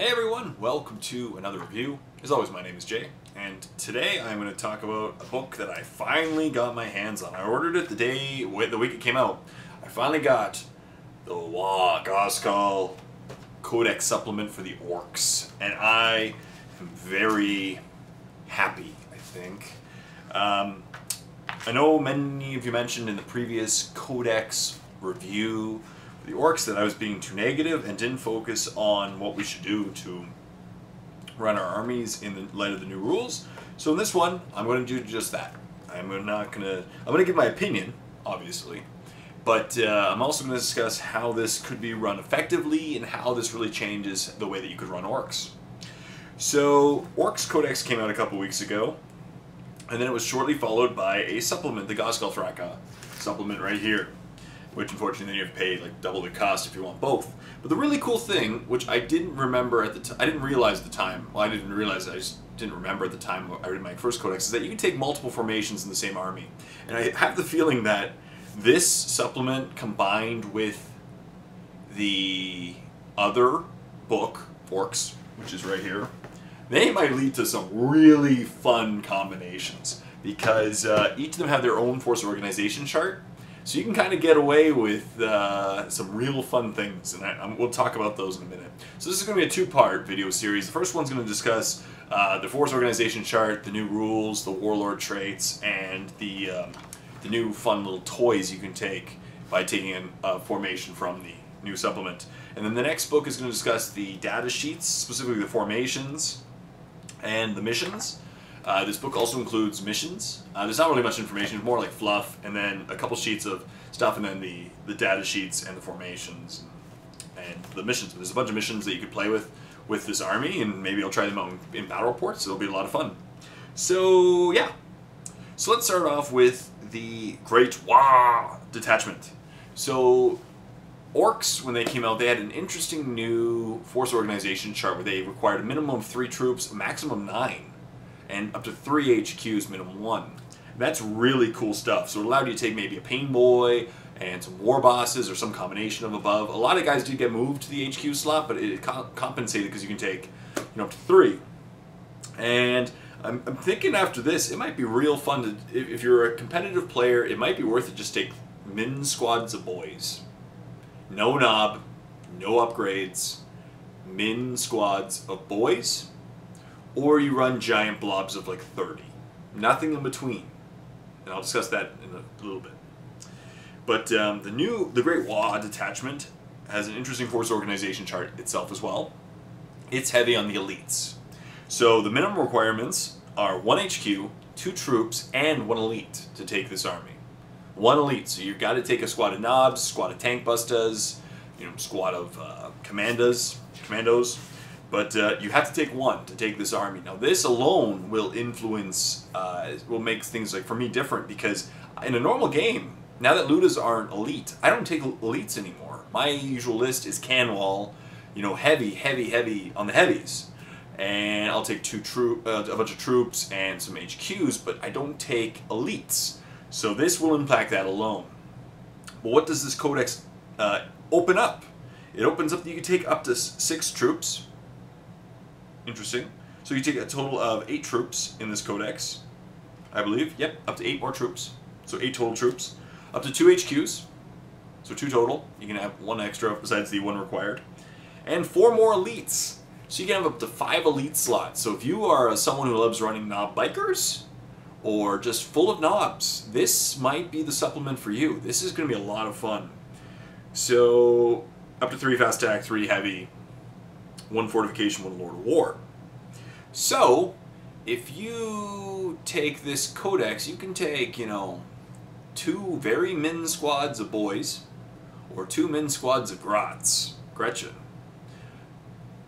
Hey everyone, welcome to another review. As always, my name is Jay, and today I'm going to talk about a book that I finally got my hands on. I ordered it the week it came out. I finally got the Ghazghkull Codex supplement for the Orks, and I am very happy, I think. I know many of you mentioned in the previous Codex review the Orks that I was being too negative and didn't focus on what we should do to run our armies in the light of the new rules. So in this one, I'm going to do just that. I'm going to give my opinion, obviously, but I'm also going to discuss how this could be run effectively and how this really changes the way that you could run Orks. So Orks Codex came out a couple weeks ago, and then it was shortly followed by a supplement, the Ghazghkull Orks supplement right here, which unfortunately then you have to pay like double the cost if you want both. But the really cool thing, which I didn't remember at the time, I didn't realize at the time, well I didn't realize it, I just didn't remember at the time I read my first codex, is that you can take multiple formations in the same army. And I have the feeling that this supplement combined with the other book, Orks, which is right here, they might lead to some really fun combinations, because each of them have their own force organization chart. So you can kind of get away with some real fun things, and we'll talk about those in a minute. So this is going to be a two-part video series. The first one's going to discuss the force organization chart, the new rules, the Warlord Traits, and the new fun little toys you can take by taking a formation from the new supplement. And then the next book is going to discuss the data sheets, specifically the formations and the missions. This book also includes missions. There's not really much information, it's more like fluff, and then a couple sheets of stuff, and then the data sheets and the formations and the missions. There's a bunch of missions that you could play with this army, and maybe I'll try them out in battle reports. It'll be a lot of fun. So yeah, so let's start off with the great Wha Detachment. So Orks, when they came out, they had an interesting new force organization chart where they required a minimum of 3 troops, a maximum of 9. And up to 3 HQs, minimum 1. That's really cool stuff. So it allowed you to take maybe a Pain Boy and some War Bosses or some combination of above. A lot of guys did get moved to the HQ slot, but it compensated because you can take up to 3. And I'm thinking after this, it might be real fun to, if you're a competitive player, it might be worth it just take min squads of boys. No knob, no upgrades, min squads of boys. Or you run giant blobs of like 30. Nothing in between. And I'll discuss that in a little bit. But the great Wha Detachment has an interesting force organization chart itself as well. It's heavy on the elites. So the minimum requirements are 1 HQ, 2 troops, and 1 elite to take this army. 1 elite, so you've got to take a squad of knobs, squad of tank bustas, squad of commandos. But you have to take 1 to take this army. Now this alone will influence, will make things, like for me, different, because in a normal game, now that Ludas aren't elite, I don't take elites anymore. My usual list is Canwall, heavy on the heavies. And I'll take a bunch of troops and some HQs, but I don't take elites. So this will impact that alone. But what does this codex open up? It opens up that you can take up to 6 troops. Interesting. So you take a total of 8 troops in this codex, I believe. Yep, up to 8 more troops. So 8 total troops. Up to 2 HQs. So 2 total. You can have 1 extra besides the 1 required. And 4 more elites. So you can have up to 5 elite slots. So if you are someone who loves running knob bikers, or just full of knobs, this might be the supplement for you. This is going to be a lot of fun. So up to 3 fast attack, 3 heavy, 1 fortification, 1 Lord of War. So, if you take this codex, you can take, 2 very min squads of boys, or 2 min squads of Gretchen.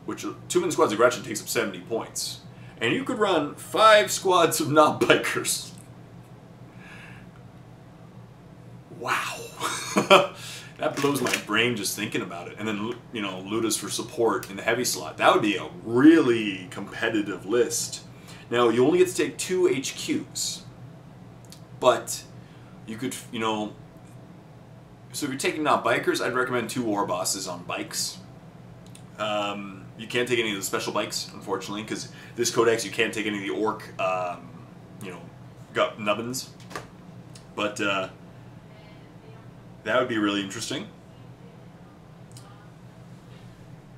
Which, 2 min squads of Gretchen takes up 70 points. And you could run 5 squads of knob bikers. Wow. That blows my brain just thinking about it. And then, Ludas for support in the heavy slot. That would be a really competitive list. Now, you only get to take 2 HQs. But you could, so if you're taking knob bikers, I'd recommend 2 war bosses on bikes. You can't take any of the special bikes, unfortunately, because this codex you can't take any of the orc, you know, got nubbins. But that would be really interesting.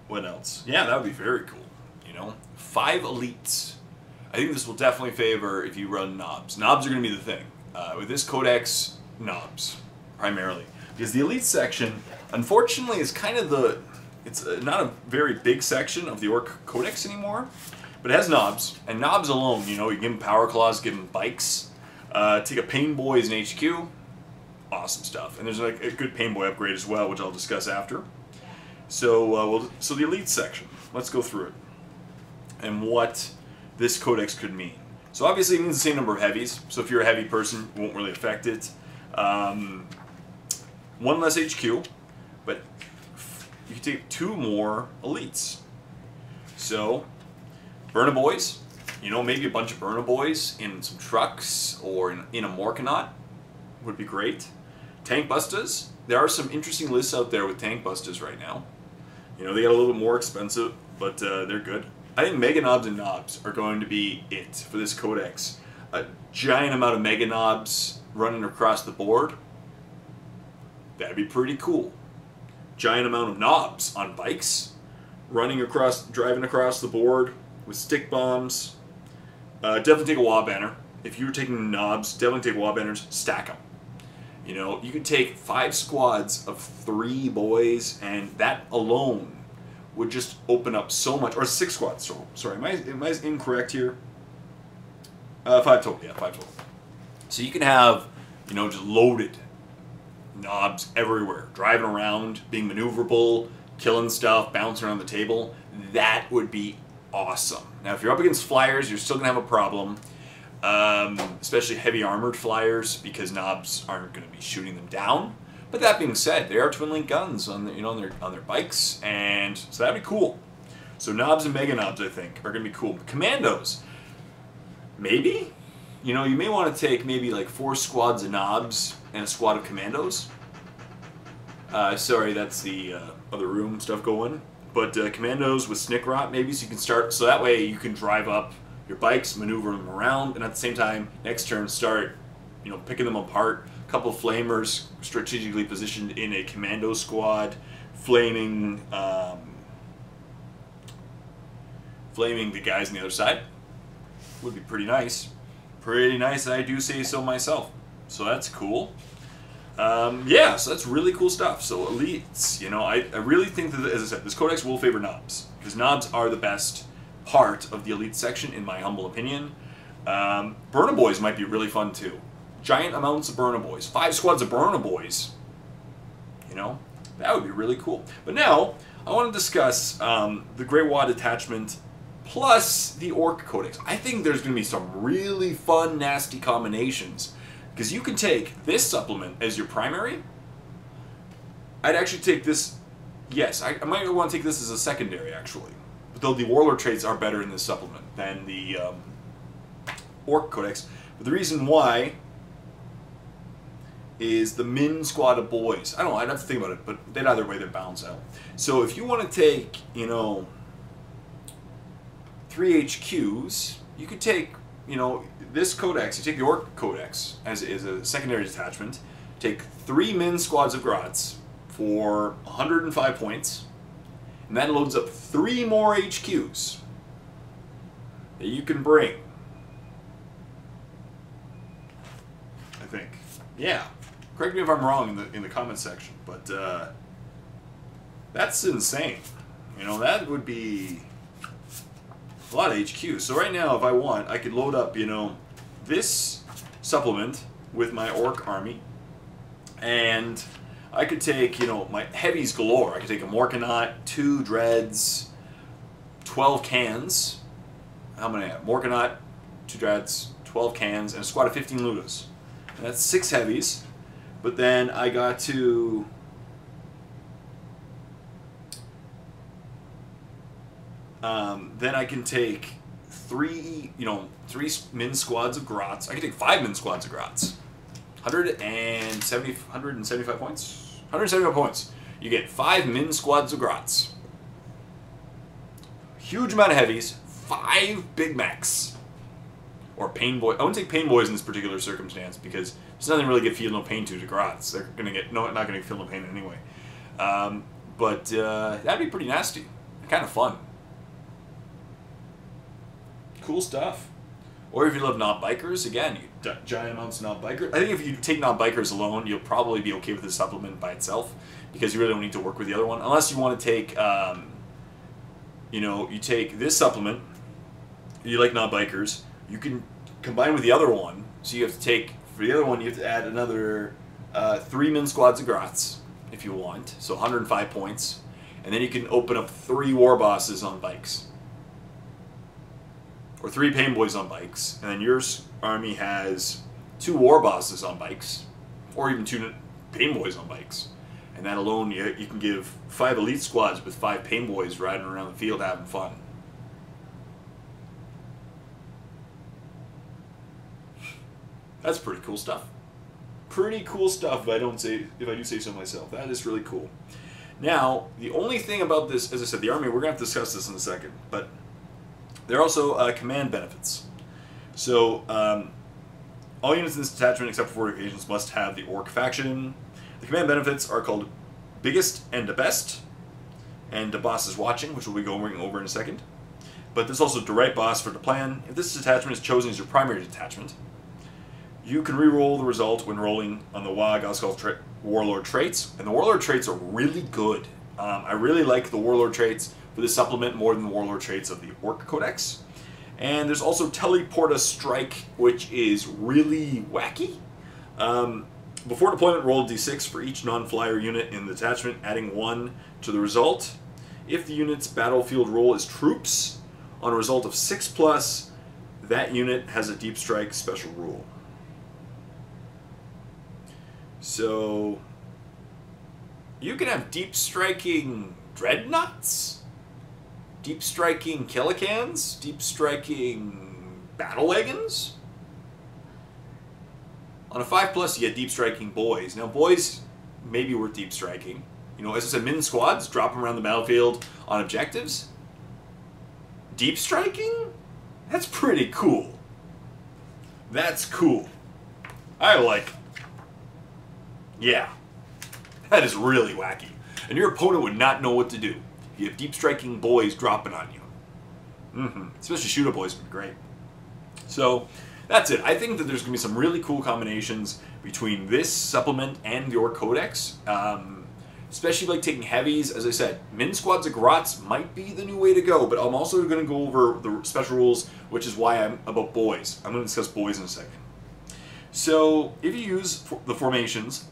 What else? Yeah, that would be very cool. You know, 5 elites. I think this will definitely favor if you run knobs. Knobs are going to be the thing. With this codex, knobs, primarily. Because the elite section, unfortunately, is kind of the... It's not a very big section of the Orc Codex anymore, but it has knobs. And knobs alone, you know, you give them power claws, give them bikes. Take a Pain Boy as an HQ. Awesome stuff. And there's like a good Pain Boy upgrade as well, which I'll discuss after. So, so the elite section. Let's go through it. And what this codex could mean. So obviously it means the same number of heavies. So if you're a heavy person, it won't really affect it. 1 less HQ, but you can take 2 more elites. So, Burna Boys, you know, maybe a bunch of Burna Boys in some trucks or in a Morkanaut would be great. Tank Bustas, there are some interesting lists out there with Tank Bustas right now. You know, they get a little bit more expensive, but they're good. I think Mega Knobs and Knobs are going to be it for this codex. A giant amount of Mega Knobs running across the board. That'd be pretty cool. Giant amount of knobs on bikes, driving across the board with stick bombs. Definitely take a Waaagh banner. If you're taking knobs, definitely take Waaagh banners, stack them. You know, you could take 5 squads of 3 boys, and that alone would just open up so much. Or 6 squads, so, sorry, am I incorrect here? 5 total, yeah, 5 total. So you can have, you know, just loaded knobs everywhere, driving around, being maneuverable, killing stuff, bouncing around the table. That would be awesome. Now, if you're up against flyers, you're still gonna have a problem, especially heavy armored flyers, because knobs aren't gonna be shooting them down. But that being said, they are twin link guns on their bikes, and so that'd be cool. So knobs and mega knobs, I think, are gonna be cool. Commandos, maybe. You know, you may want to take maybe like 4 squads of knobs and a squad of commandos. Sorry, that's the other room stuff going. But commandos with Snick Rot maybe, so you can start, so that way you can drive up your bikes, maneuver them around, and at the same time, next turn start, you know, picking them apart. A couple of flamers strategically positioned in a commando squad, flaming the guys on the other side. Would be pretty nice. Pretty nice, I do say so myself. So that's cool. Yeah, so that's really cool stuff. So elites, you know, I really think that, as I said, this codex will favor knobs, because knobs are the best part of the elite section, in my humble opinion. Burna Boys might be really fun too. Giant amounts of Burna Boys. 5 squads of Burna Boys. You know, that would be really cool. But now, I want to discuss the Great Wha Detachment plus the Orc Codex. I think there's going to be some really fun, nasty combinations. Because you can take this supplement as your primary. I'd actually take this... Yes, I might want to take this as a secondary, actually. But though the Warlord Traits are better in this supplement than the Orc Codex. But the reason why is the Min squad of boys. I don't know, I'd have to think about it, but they'd either way, they'd balance out. So if you want to take, you know, 3 HQs, you could take, you know, this codex, you take the Orc Codex as a secondary detachment, take 3 Min squads of Grots for 105 points, and that loads up 3 more HQs that you can bring. I think. Yeah. Correct me if I'm wrong in the comment section, but that's insane. You know, that would be a lot of HQs. So right now, if I want, I could load up, you know, this supplement with my Orc army, and I could take, you know, my heavies galore. I could take a Morkanaut, 2 Dreads, 12 cans. How many I have? Morkanaut, 2 Dreads, 12 cans, and a squad of 15 Ludas. And that's 6 heavies. But then I got to... then I can take 3 Min squads of Grots. I can take 5 Min squads of Grots. 175 points? 175 points. You get 5 Min squads of Grots. huge amount of heavies, 5 big mechs. Or pain boy. I wouldn't take pain boys in this particular circumstance because there's nothing really get feel no pain to Grots. They're gonna get not gonna feel no pain anyway. But that'd be pretty nasty. Kind of fun. Cool stuff. Or if you love Knob Bikers, again, you giant amounts of Knob Bikers. I think if you take Knob Bikers alone, you'll probably be okay with the supplement by itself because you really don't need to work with the other one unless you want to take, you know, you take this supplement. You like Knob Bikers. You can combine with the other one, so you have to take, for the other one, you have to add another 3 min squads of Grots, if you want, so 105 points, and then you can open up 3 war bosses on bikes, or 3 pain boys on bikes, and then your army has 2 war bosses on bikes, or even 2 pain boys on bikes, and that alone, you can give 5 elite squads with 5 pain boys riding around the field having fun. That's pretty cool stuff. Pretty cool stuff if I do say so myself. That is really cool. Now, the only thing about this, as I said, the army, we're going to have to discuss this in a second, but there are also command benefits. So, all units in this detachment except for fortifications must have the Orc faction. The command benefits are called Biggest and the Best, and the Boss is Watching, which we'll be going over in a second. But there's also the Right Boss for the plan. If this detachment is chosen as your primary detachment, you can re-roll the result when rolling on the Ghazghkull Warlord Traits, and the Warlord Traits are really good. I really like the Warlord Traits for this supplement more than the Warlord Traits of the Ork Codex. And there's also Teleporta Strike, which is really wacky. Before deployment, roll a d6 for each non-flyer unit in the detachment, adding 1 to the result. If the unit's battlefield role is troops, on a result of 6+, that unit has a Deep Strike special rule. So, you can have deep striking dreadnoughts, deep striking Killicans, deep striking battle wagons. On a 5+, you get deep striking boys. Now, boys may be worth deep striking. You know, as I said, min squads, drop them around the battlefield on objectives. Deep striking? That's pretty cool. That's cool. I like it. Yeah, that is really wacky. And your opponent would not know what to do. You have deep striking boys dropping on you. Especially shooter boys would be great. So, that's it. I think that there's going to be some really cool combinations between this supplement and the Ork Codex. Especially like taking heavies. As I said, min squads of Grots might be the new way to go, but I'm also going to go over the special rules, which is why I'm about boys. I'm going to discuss boys in a second. So, if you use the formations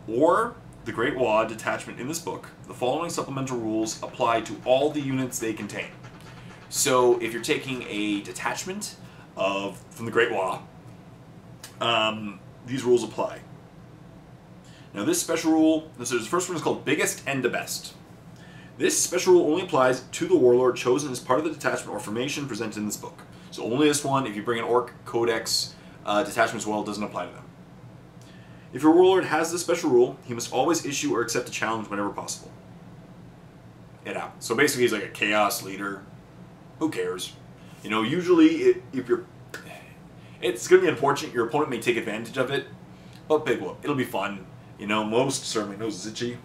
or the Great Wha Detachment in this book, the following supplemental rules apply to all the units they contain. So if you're taking a detachment from the Great Wha, these rules apply. Now this special rule, so the first one is called Biggest and the Best. This special rule only applies to the Warlord chosen as part of the detachment or formation presented in this book. So only this one. If you bring an Ork Codex detachment as well, it doesn't apply to them. If your Warlord has this special rule, he must always issue or accept a challenge whenever possible. It happens. So basically he's like a chaos leader. Who cares? You know, usually if you're... It's going to be unfortunate. Your opponent may take advantage of it. But big whoop. It'll be fun. You know, most certainly knows Zichi.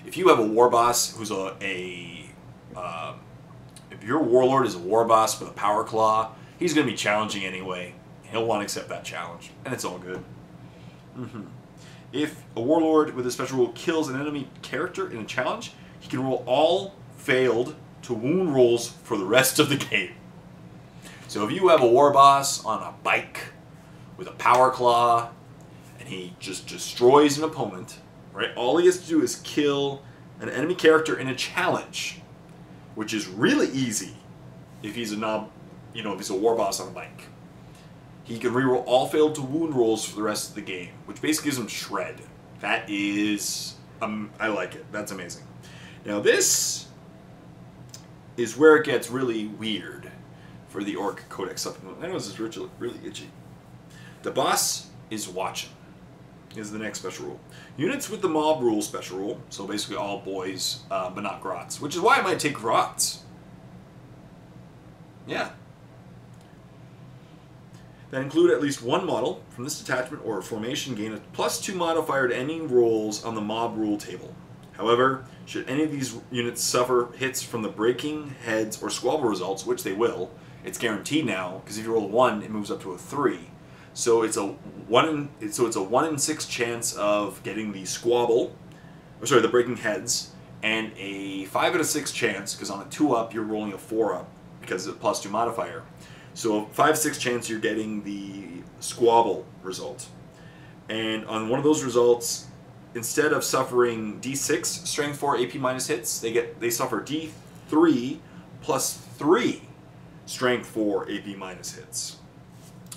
If you have a war boss who's if your Warlord is a war boss with a power claw, he's going to be challenging anyway. He'll want to accept that challenge. And it's all good. If a Warlord with a special rule kills an enemy character in a challenge, he can roll all failed to wound rolls for the rest of the game. So if you have a war boss on a bike with a power claw and he just destroys an opponent, right? All he has to do is kill an enemy character in a challenge, which is really easy if he's if he's a war boss on a bike. He can reroll all failed to wound rolls for the rest of the game, which basically gives him shred. That is, I like it. That's amazing. Now this is where it gets really weird for the Ork Codex supplement. I know this is really itchy. The Boss is Watching is the next special rule. Units with the Mob Rule special rule, so basically all boys, but not Grots, which is why I might take Grots. Yeah. That include at least one model from this detachment or formation gain a +2 modifier to any rolls on the mob rule table. However, should any of these units suffer hits from the breaking, heads, or squabble results, which they will, it's guaranteed now, because if you roll a 1, it moves up to a 3. So it's a 1 in 6 chance of getting the squabble, or sorry, the breaking heads, and a 5 out of 6 chance, because on a 2 up, you're rolling a 4 up, because of the +2 modifier. So 5/6 chance you're getting the squabble result. And on one of those results, instead of suffering D6 strength 4 AP minus hits, they suffer D3 plus 3 strength 4 AP minus hits,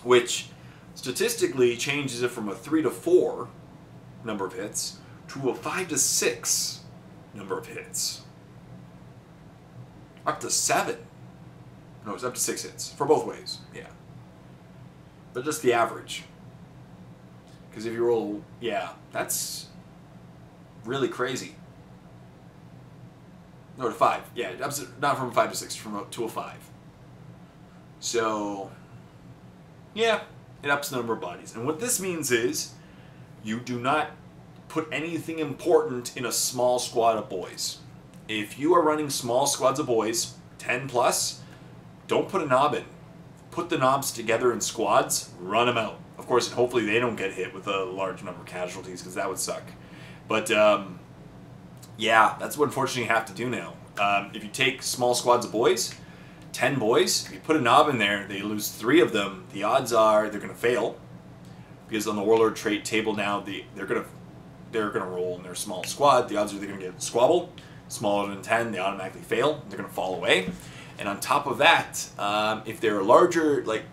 which statistically changes it from a 3 to 4 number of hits to a 5 to 6 number of hits. Up to 7. No, it's up to 6 hits for both ways. Yeah, but just the average. Because if you roll, yeah, that's really crazy. No, to 5. Yeah, not from a 5 to 6, to a 5. So, yeah, it ups the number of bodies. And what this means is, you do not put anything important in a small squad of boys. If you are running small squads of boys, 10 plus, don't put a knob in. Put the knobs together in squads, run them out. Of course, hopefully they don't get hit with a large number of casualties, because that would suck. But, yeah, that's what unfortunately you have to do now. If you take small squads of boys, 10 boys, if you put a knob in there, they lose 3 of them, the odds are they're going to fail. Because on the Warlord trait table now, they're going to roll in their small squad. The odds are they're going to get squabble. Smaller than 10, they automatically fail. They're going to fall away. And on top of that, if they're larger, like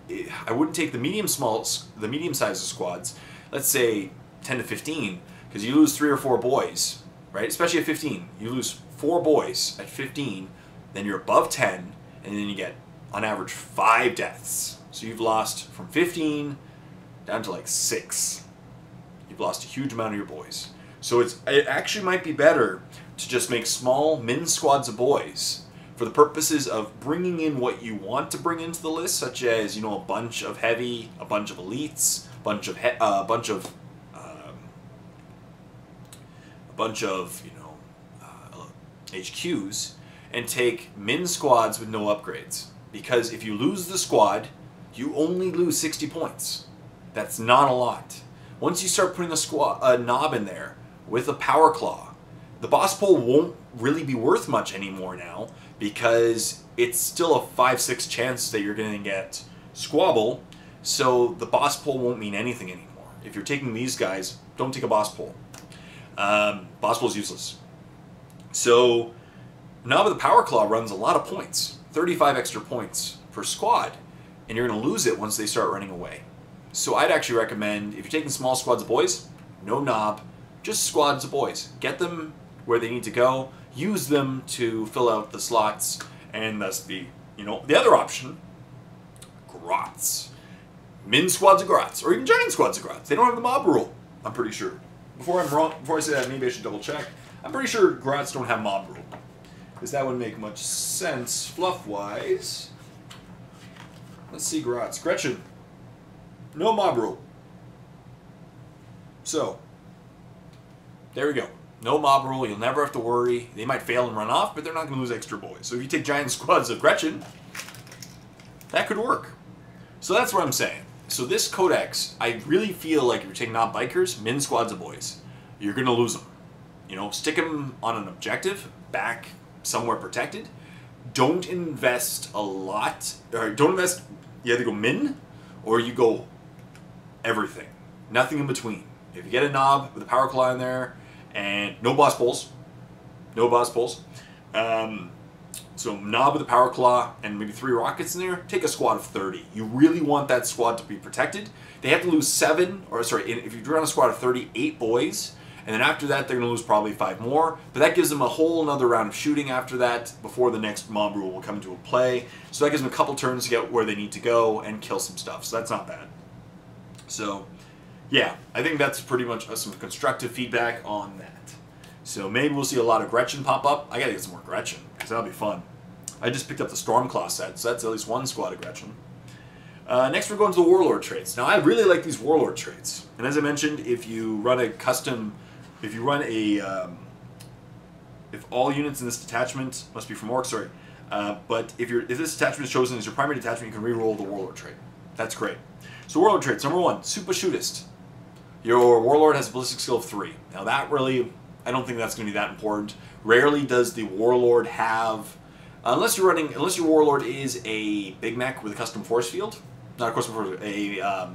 I wouldn't take the medium sized squads. Let's say 10 to 15, because you lose 3 or 4 boys, right? Especially at 15, you lose 4 boys at 15, then you're above 10, and then you get on average 5 deaths. So you've lost from 15 down to like 6. You've lost a huge amount of your boys. So it actually might be better to just make small min squads of boys for the purposes of bringing in what you want to bring into the list, such as, you know, a bunch of heavy, a bunch of elites, a bunch of HQs, and take min squads with no upgrades. Because if you lose the squad, you only lose 60 points. That's not a lot. Once you start putting a knob in there with a power claw, the boss pole won't really be worth much anymore now, because it's still a 5/6 chance that you're going to get squabble, so the boss pole won't mean anything anymore. If you're taking these guys, don't take a boss pole. Boss pole is useless. So knob with the power claw runs a lot of points, 35 extra points per squad, and you're going to lose it once they start running away. So I'd actually recommend, if you're taking small squads of boys, no knob, just squads of boys. Get them where they need to go, use them to fill out the slots, and thus the, you know, the other option, grots. Min squads of grots, or even giant squads of grots. They don't have the mob rule, I'm pretty sure. Before I say that, maybe I should double check. I'm pretty sure grots don't have mob rule, because that wouldn't make much sense fluff-wise. Let's see grots. Gretchen. No mob rule. So, there we go. No mob rule, you'll never have to worry. They might fail and run off, but they're not going to lose extra boys. So if you take giant squads of Gretchen, that could work. So that's what I'm saying. So this codex, I really feel like if you're taking knob bikers, min squads of boys, you're going to lose them. You know, stick them on an objective, back somewhere protected. Don't invest a lot, or don't invest, you either go min, or you go everything. Nothing in between. If you get a knob with a power claw in there, and no boss pulls. No boss pulls. So knob with a power claw and maybe 3 rockets in there, take a squad of 30. You really want that squad to be protected. They have to lose 7, or sorry, if you run a squad of 38 boys, and then after that they're going to lose probably 5 more, but that gives them a whole another round of shooting after that before the next mob rule will come into play. So that gives them a couple turns to get where they need to go and kill some stuff, so that's not bad. So yeah, I think that's pretty much some constructive feedback on that. So maybe we'll see a lot of Gretchen pop up. I gotta get some more Gretchen, because that'll be fun. I just picked up the Stormclaw set, so that's at least one squad aggression. Next we're going to the Warlord Traits. Now I really like these Warlord Traits. And as I mentioned, if you run a custom, if all units in this detachment, must be from Orcs, sorry. But if this detachment is chosen as your primary detachment, you can reroll the Warlord trait. That's great. So Warlord traits, number 1, Super Shootist. Your Warlord has a ballistic skill of 3. Now that really, I don't think that's going to be that important. Rarely does the Warlord have, unless your Warlord is a Big Mech with a custom force field, not a custom force, a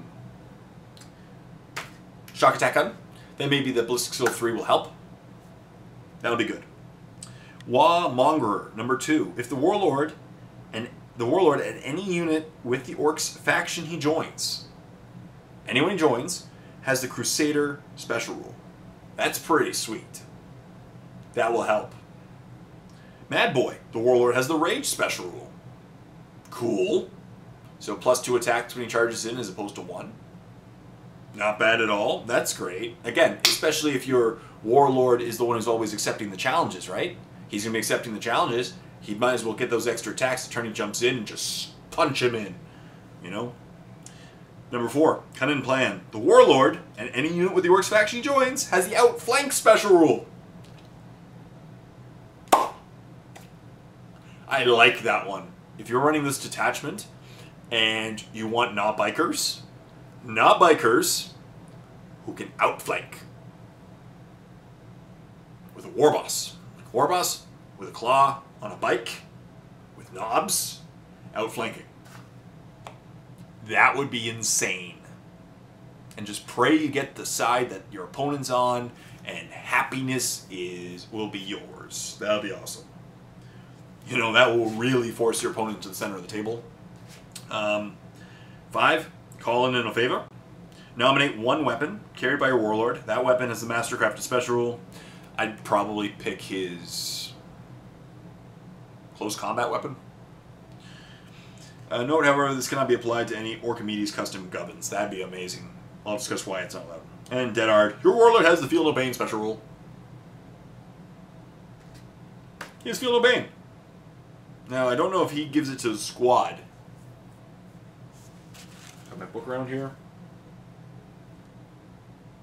shock attack gun, then maybe the ballistic skill of 3 will help. That'll be good. Waaagh Mongerer, number 2. If the Warlord and any unit with the Orcs faction he joins, anyone he joins, has the Crusader special rule. That's pretty sweet. That will help. Mad Boy, the Warlord has the Rage special rule. Cool. So +2 attacks when he charges in as opposed to 1. Not bad at all. That's great. Again, especially if your Warlord is the one who's always accepting the challenges, right? He's going to be accepting the challenges. He might as well get those extra attacks the turn he jumps in and just punch him in. You know? Number 4, Cunning Plan. The Warlord, and any unit with the Orcs faction he joins, has the Outflank special rule. I like that one. If you're running this detachment and you want not bikers who can outflank with a Warboss. Warboss with a claw on a bike with knobs outflanking. That would be insane. And just pray you get the side that your opponent's on and happiness will be yours. That'll be awesome. You know, that will really force your opponent to the center of the table. 5, call in a favor. Nominate 1 weapon carried by your Warlord. That weapon has the Mastercrafted special rule. I'd probably pick his close combat weapon. Note, however, this cannot be applied to any Orkimedes custom gubbins. That'd be amazing. I'll discuss why it's not allowed. And Deadard, your Warlord has the Feel No Pain special rule. He has Feel No Pain. Now, I don't know if he gives it to the squad. Got my book around here?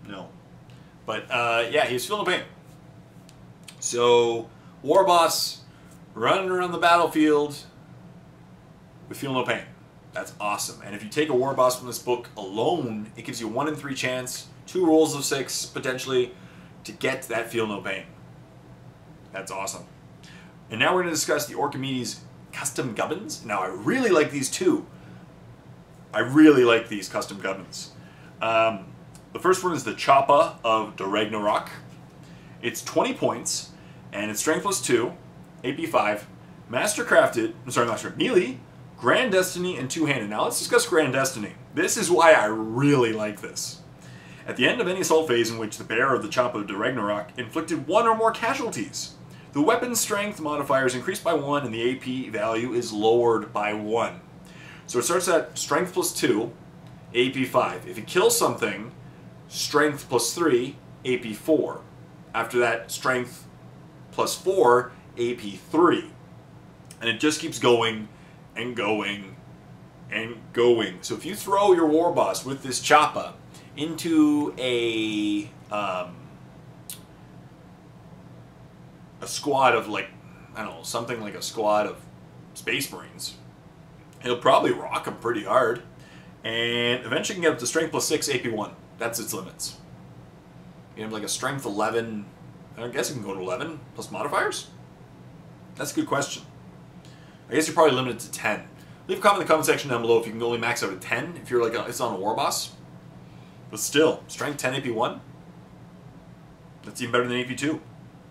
No. But, yeah, he has Feel No Pain. So, Warboss running around the battlefield with Feel No Pain. That's awesome. And if you take a Warboss from this book alone, it gives you 1 in 3 chance, 2 rolls of 6, potentially, to get that Feel No Pain. That's awesome. And now we're going to discuss the Orkimedes custom gubbins. Now, I really like these too. I really like these custom gubbins. The first one is the Choppa of the Ragnarok. It's 20 points, and it's Strength +2, AP 5, melee, Grand Destiny, and 2-handed. Now let's discuss Grand Destiny. This is why I really like this. At the end of any assault phase in which the bearer of the Choppa of the Ragnarok inflicted 1 or more casualties, the weapon's strength modifier is increased by 1 and the AP value is lowered by 1. So it starts at Strength +2, AP 5. If it kills something, Strength +3, AP 4. After that, Strength +4, AP 3. And it just keeps going and going and going. So if you throw your Warboss with this Choppa into a squad of, like, I don't know, something like a squad of Space Marines, he'll probably rock them pretty hard. And eventually can get up to Strength +6, AP 1. That's its limits. You have like a Strength 11, I guess it can go to 11 plus modifiers? That's a good question. I guess you're probably limited to 10. Leave a comment in the comment section down below if you can only max out at 10, if you're like it's on a Warboss. But still, Strength 10 AP 1, that's even better than AP 2.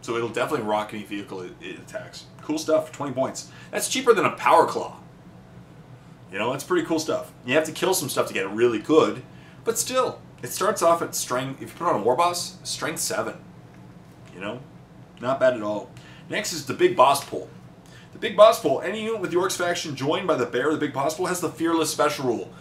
So it'll definitely rock any vehicle it attacks. Cool stuff, 20 points. That's cheaper than a Power Claw. You know, that's pretty cool stuff. You have to kill some stuff to get it really good, but still, it starts off at Strength, if you put it on a Warboss, Strength 7. You know, not bad at all. Next is the Big Boss Pole. The Big Boss Pole, any unit with the Orcs faction joined by the bearer of the Big Boss Pole has the Fearless special rule.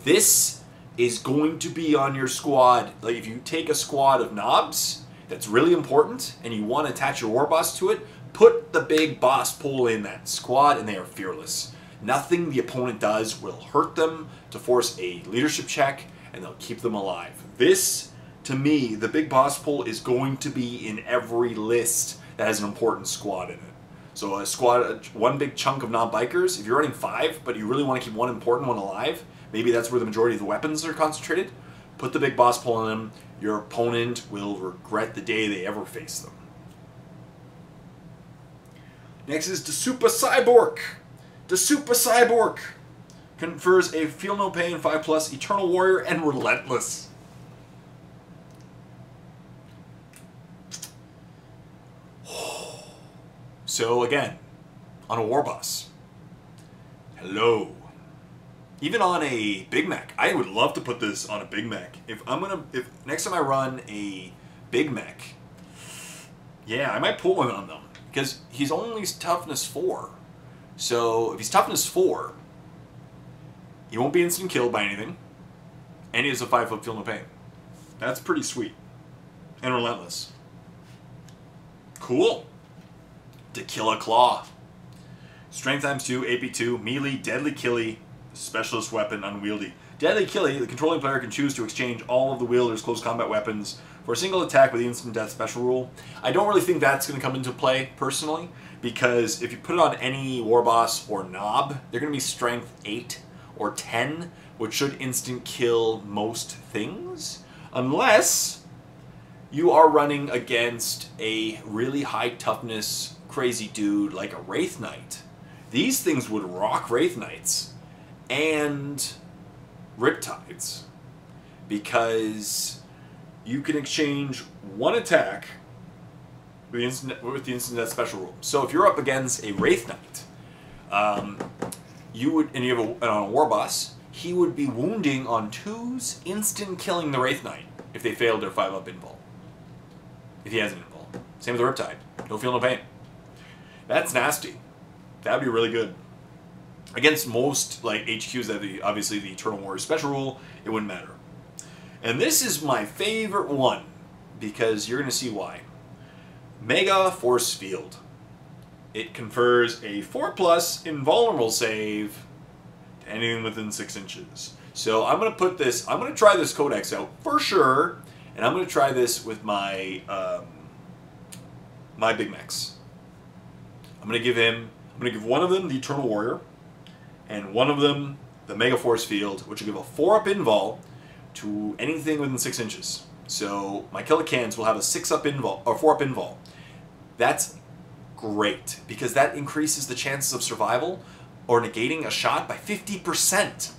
This is going to be on your squad. Like if you take a squad of knobs, that's really important, and you want to attach your Warboss to it, Put the big boss pole in that squad and they are fearless. Nothing the opponent does will hurt them to force a leadership check, and they'll keep them alive. This, to me, the big boss pole is going to be in every list that has an important squad in it. So a squad, one big chunk of non-bikers, if you're running 5, but you really want to keep one important one alive, maybe that's where the majority of the weapons are concentrated, put the big boss pole in them. Your opponent will regret the day they ever face them. Next is the Super Cyborg. The Super Cyborg confers a Feel No Pain 5+, Eternal Warrior, and Relentless. So again, on a war boss. Hello. Even on a Big Mech. I would love to put this on a Big Mech. If next time I run a Big Mech, yeah, I might pull one on them. Because he's only toughness 4. So if he's toughness 4, he won't be instant killed by anything. And he has a 5-foot Feel No Pain. That's pretty sweet. And relentless. Cool. To Kill a Claw. Strength ×2, AP 2, melee, deadly killy, specialist weapon, unwieldy. Deadly killy, the controlling player can choose to exchange all of the wielder's close combat weapons for a single attack with the instant death special rule. I don't really think that's going to come into play, personally, because if you put it on any war boss or knob, they're going to be strength 8 or 10, which should instant kill most things, unless you are running against a really high toughness crazy dude like a Wraith Knight. These things would rock Wraith Knights and Riptides, because you can exchange one attack with the instant death special rule. So if you're up against a Wraith Knight, you would, and you have on a war boss, he would be wounding on 2s, instant killing the Wraith Knight if they failed their 5-up invul. If he has an invul. Same with the Riptide. No Feel No Pain. That's nasty. That would be really good. Against most like HQs that have obviously the Eternal Warrior special rule, it wouldn't matter. And this is my favorite one, because you're going to see why. Mega Force Field. It confers a 4+ invulnerable save to anything within 6 inches. So I'm going to put this, I'm going to try this codex out for sure, and I'm going to try this with my my Big Mechs. I'm going to give one of them the Eternal Warrior, and one of them the Mega Force Field, which will give a 4-up invul to anything within 6 inches. So my Killicans will have a 6-up invul, or 4-up invul. That's great, because that increases the chances of survival or negating a shot by 50%.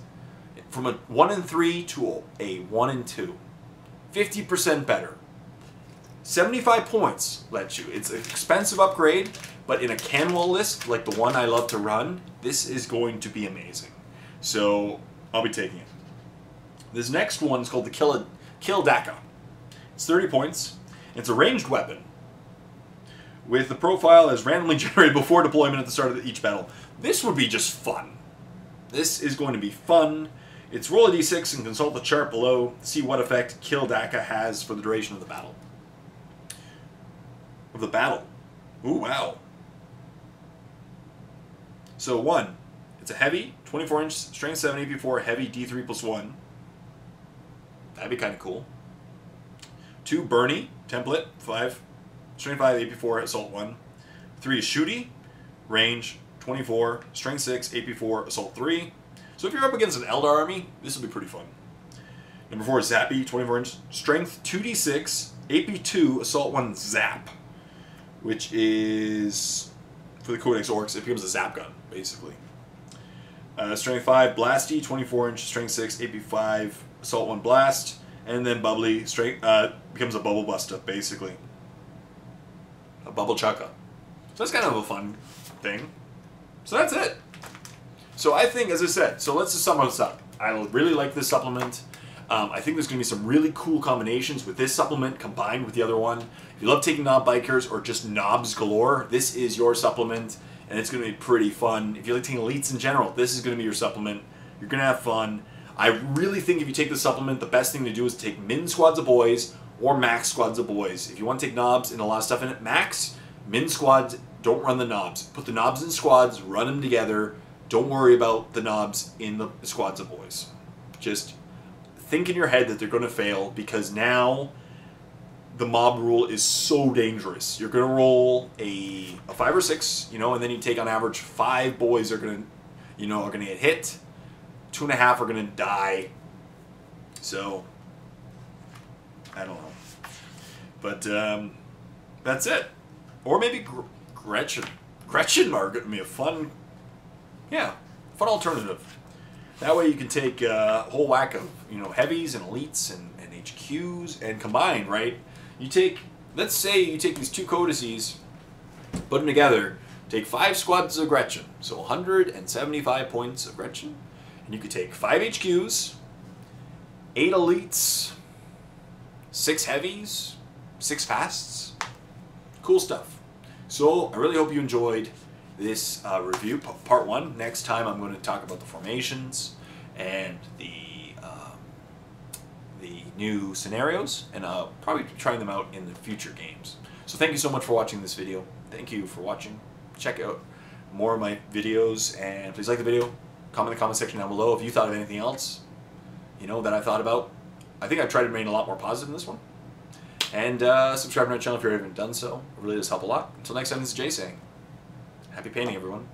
From a 1 in 3 to a 1 in 2. 50% better. 75 points lets you. It's an expensive upgrade, but in a Canwall list, like the one I love to run, this is going to be amazing. So, I'll be taking it. This next one is called the Ghazghkull. It's 30 points. It's a ranged weapon with the profile as randomly generated before deployment at the start of each battle. This would be just fun. This is going to be fun. It's roll a d6 and consult the chart below to see what effect Ghazghkull has for the duration of the battle. Ooh, wow. So 1, it's a heavy, 24-inch, strength 7, AP4, heavy, D3 +1. That'd be kind of cool. 2, Bernie, template, 5, strength 5, AP4, assault 1. 3 is Shooty, range 24, strength 6, AP4, assault 3. So if you're up against an Eldar army, this will be pretty fun. Number 4 is Zappy, 24-inch, strength 2d6, AP2, assault 1, Zap, which is, for the Codex Orks, it becomes a Zap gun, basically. Strength 5, Blasty, 24-inch, strength 6, AP5, assault 1, Blast, and then Bubbly, becomes a Bubble Buster, basically. A Bubble Chukka. So that's kind of a fun thing. So that's it. So I think, as I said, so let's just sum this up. I really like this supplement. I think there's going to be some really cool combinations with this supplement combined with the other one. If you love taking knob bikers or just knobs galore, this is your supplement, and it's going to be pretty fun. If you like taking elites in general, this is going to be your supplement. You're going to have fun. I really think if you take the supplement, the best thing to do is take min squads of boys or max squads of boys. If you want to take knobs and a lot of stuff in it, max, min squads, don't run the knobs. Put the knobs in squads, run them together. Don't worry about the knobs in the squads of boys. Just think in your head that they're going to fail, because now the mob rule is so dangerous. You're going to roll a 5 or 6, you know, and then you take on average 5 boys are going to, you know, are going to get hit. 2.5 are going to die. So, I don't know. But that's it. Or maybe Gretchen. Gretchen are going to be a fun, yeah, fun alternative. That way you can take a whole whack of, you know, heavies and elites and HQs and combine, right? You take, let's say you take these 2 codices, put them together, take 5 squads of Gretchen, so 175 points of Gretchen, and you could take 5 HQs, 8 elites, 6 heavies, 6 fasts. Cool stuff. So I really hope you enjoyed this review, part 1. Next time I'm going to talk about the formations and the new scenarios, and I'll probably be trying them out in the future games. So thank you so much for watching this video. Thank you for watching. Check out more of my videos, and please like the video. Comment in the comment section down below if you thought of anything else, you know, that I thought about. I think I tried to remain a lot more positive in this one. And subscribe to my channel if you haven't done so. It really does help a lot. Until next time, this is Jay saying, happy painting, everyone.